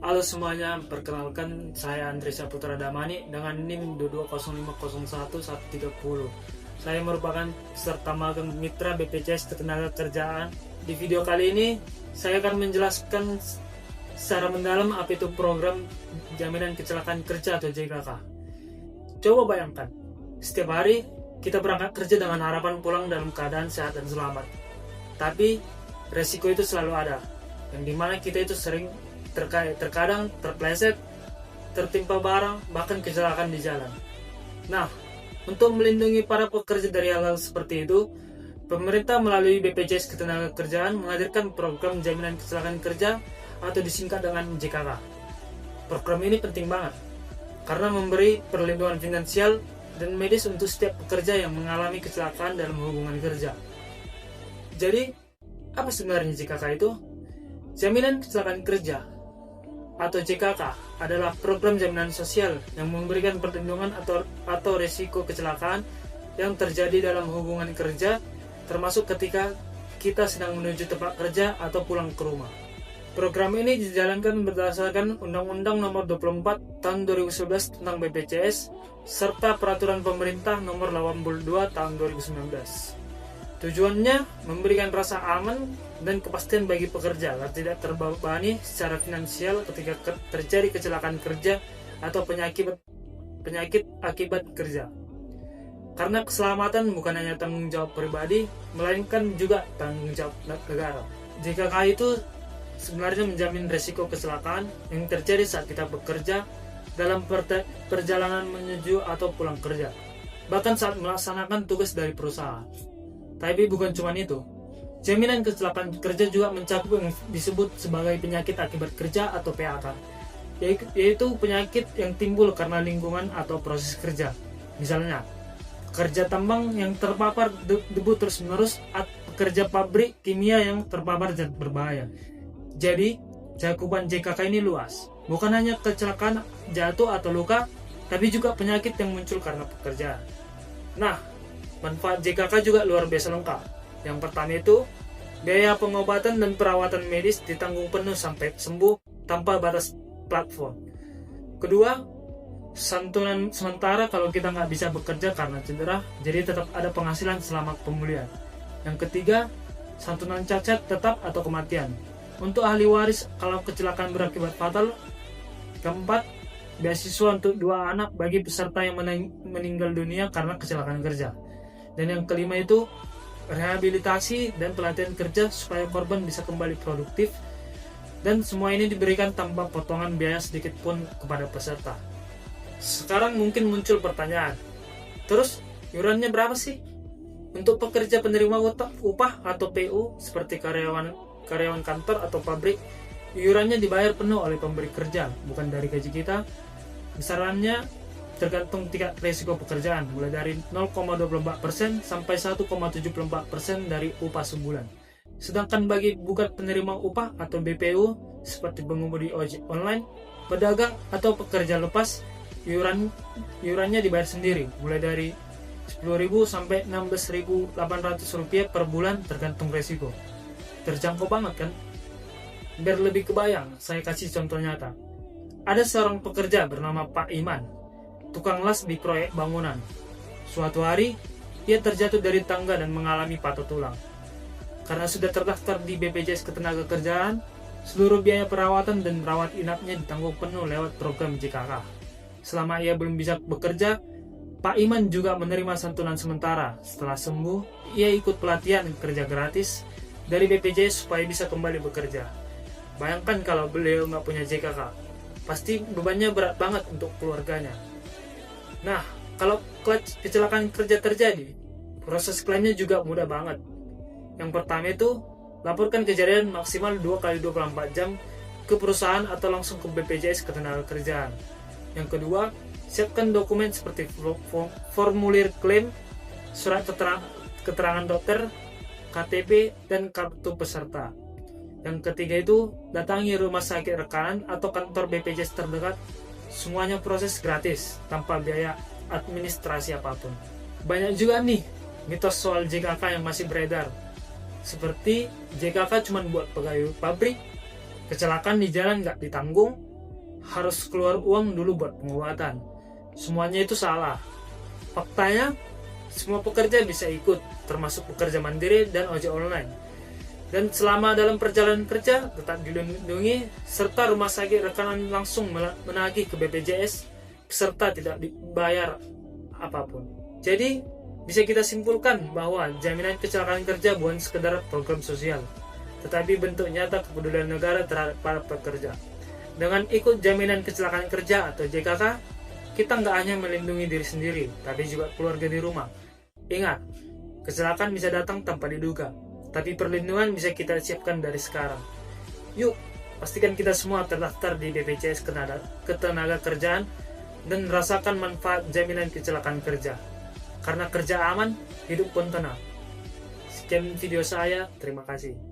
Halo semuanya, perkenalkan saya Andri Saputra Damani dengan NIM 2205011130. Saya merupakan peserta magang mitra BPJS Ketenagakerjaan. Di video kali ini, saya akan menjelaskan secara mendalam apa itu program jaminan kecelakaan kerja atau JKK. Coba bayangkan, setiap hari kita berangkat kerja dengan harapan pulang dalam keadaan sehat dan selamat. Tapi, resiko itu selalu ada, yang dimana kita itu sering terkadang terpleset, tertimpa barang, bahkan kecelakaan di jalan. Nah, untuk melindungi para pekerja dari hal-hal seperti itu, pemerintah melalui BPJS Ketenagakerjaan menghadirkan program jaminan kecelakaan kerja atau disingkat dengan JKK. Program ini penting banget karena memberi perlindungan finansial dan medis untuk setiap pekerja yang mengalami kecelakaan dalam hubungan kerja. Jadi, apa sebenarnya JKK itu? Jaminan kecelakaan kerja atau JKK adalah program jaminan sosial yang memberikan perlindungan atau risiko kecelakaan yang terjadi dalam hubungan kerja, termasuk ketika kita sedang menuju tempat kerja atau pulang ke rumah. Program ini dijalankan berdasarkan Undang-Undang Nomor 24 Tahun 2011 tentang BPJS serta Peraturan Pemerintah Nomor 82 Tahun 2019. Tujuannya memberikan rasa aman dan kepastian bagi pekerja agar tidak terbebani secara finansial ketika terjadi kecelakaan kerja atau penyakit akibat kerja. Karena keselamatan bukan hanya tanggung jawab pribadi, melainkan juga tanggung jawab negara. JKK itu sebenarnya menjamin risiko kecelakaan yang terjadi saat kita bekerja dalam perjalanan menuju atau pulang kerja, bahkan saat melaksanakan tugas dari perusahaan. Tapi bukan cuma itu, jaminan kecelakaan kerja juga mencakup yang disebut sebagai penyakit akibat kerja atau PAK, yaitu penyakit yang timbul karena lingkungan atau proses kerja. Misalnya, pekerja tambang yang terpapar debu terus-menerus atau pekerja pabrik kimia yang terpapar zat berbahaya. Jadi, cakupan JKK ini luas, bukan hanya kecelakaan jatuh atau luka, tapi juga penyakit yang muncul karena pekerjaan. Nah, manfaat JKK juga luar biasa lengkap. Yang pertama itu, biaya pengobatan dan perawatan medis ditanggung penuh sampai sembuh tanpa batas platform. Kedua, santunan sementara kalau kita nggak bisa bekerja karena cedera, jadi tetap ada penghasilan selama pemulihan. Yang ketiga, santunan cacat tetap atau kematian untuk ahli waris kalau kecelakaan berakibat fatal. Keempat, beasiswa untuk 2 anak bagi peserta yang meninggal dunia karena kecelakaan kerja. Dan yang kelima itu rehabilitasi dan pelatihan kerja supaya korban bisa kembali produktif, dan semua ini diberikan tanpa potongan biaya sedikit pun kepada peserta. Sekarang mungkin muncul pertanyaan, terus iurannya berapa sih? Untuk pekerja penerima upah atau PU seperti karyawan kantor atau pabrik, iurannya dibayar penuh oleh pemberi kerja, bukan dari gaji kita. Besarannya tergantung tingkat risiko pekerjaan, mulai dari 0,24% sampai 1,74% dari upah sebulan. Sedangkan bagi bukan penerima upah atau BPU seperti pengemudi ojek online, pedagang atau pekerja lepas, iurannya dibayar sendiri, mulai dari 10.000 sampai 16.800 rupiah per bulan tergantung risiko. Terjangkau banget kan? Biar lebih kebayang, saya kasih contoh nyata. Ada seorang pekerja bernama Pak Iman, tukang las di proyek bangunan. Suatu hari, ia terjatuh dari tangga dan mengalami patah tulang. Karena sudah terdaftar di BPJS Ketenagakerjaan, seluruh biaya perawatan dan rawat inapnya ditanggung penuh lewat program JKK. Selama ia belum bisa bekerja, Pak Iman juga menerima santunan sementara. Setelah sembuh, ia ikut pelatihan kerja gratis dari BPJS supaya bisa kembali bekerja. Bayangkan kalau beliau nggak punya JKK, pasti bebannya berat banget untuk keluarganya. Nah, kalau kecelakaan kerja terjadi, proses klaimnya juga mudah banget. Yang pertama itu, laporkan kejadian maksimal 2x24 jam ke perusahaan atau langsung ke BPJS Ketenagakerjaan. Yang kedua, siapkan dokumen seperti formulir klaim, surat keterangan dokter, KTP, dan kartu peserta. Yang ketiga itu, datangi rumah sakit rekanan atau kantor BPJS terdekat. Semuanya proses gratis, tanpa biaya administrasi apapun. Banyak juga nih mitos soal JKK yang masih beredar. Seperti JKK cuma buat pegawai pabrik, kecelakaan di jalan nggak ditanggung, harus keluar uang dulu buat pengobatan. Semuanya itu salah. Faktanya, semua pekerja bisa ikut, termasuk pekerja mandiri dan ojek online. Dan selama dalam perjalanan kerja, tetap dilindungi, serta rumah sakit rekanan langsung menagih ke BPJS, peserta tidak dibayar apapun. Jadi, bisa kita simpulkan bahwa jaminan kecelakaan kerja bukan sekedar program sosial, tetapi bentuk nyata kepedulian negara terhadap para pekerja. Dengan ikut jaminan kecelakaan kerja atau JKK, kita nggak hanya melindungi diri sendiri, tapi juga keluarga di rumah. Ingat, kecelakaan bisa datang tanpa diduga, tapi perlindungan bisa kita siapkan dari sekarang. Yuk, pastikan kita semua terdaftar di BPJS Ketenagakerjaan dan rasakan manfaat jaminan kecelakaan kerja. Karena kerja aman, hidup pun tenang. Sekian video saya, terima kasih.